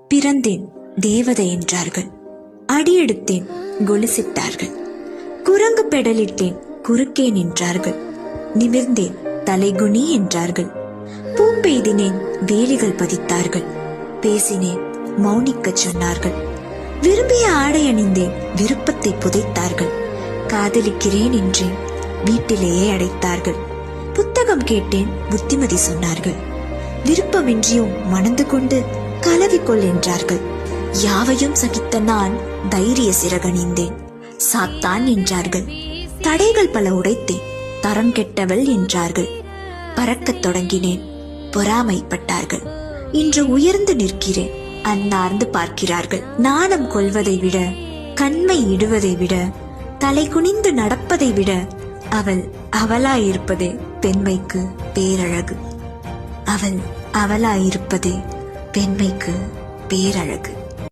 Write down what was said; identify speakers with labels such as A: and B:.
A: பிறந்தேன் தேவதை என்றார்கள், அடியெடுத்தேன் கொலுசிட்டார்கள். குரங்கு பெடலிட்டேன் குறுக்கே நின்றார்கள், நிமிர்ந்தேன் தலைகுனி என்றார்கள். பூம்பெய்தினேன் வேலிகள் பதித்தார்கள், பேசினேன் மௌனிக்கச் சொன்னார்கள். விரும்பிய ஆடை அணிந்தேன் விருப்பத்தை புதைத்தார்கள், காதலிக்கிறேன் என்றேன் வீட்டிலேயே அடைத்தார்கள். புத்தகம் கேட்டேன் புத்திமதி சொன்னார்கள், விருப்பமின்றியும் மணந்து கொண்டு கலவிக்கொள் என்றார்கள். யாவையும் சகித்த நான் தைரிய சிறகணிந்தேன், சாத்தான் என்றார்கள். தடைகள் பல உடைத்தேன், தரம் கெட்டவள் என்றார்கள். பறக்கத் தொடங்கினேன், பொறாமைப்பட்டார்கள். இன்று உயர்ந்து நிற்கிறேன், அன்னார்ந்து பார்க்கிறார்கள். நாணம் கொள்வதை விட, கண்மை இடுவதை விட, தலை குனிந்து நடப்பதை விட அவள் அவளாயிருப்பதே பெண்மைக்கு பேரழகு. அவள் அவளாயிருப்பதே பெண்மைக்கு பேரழகு.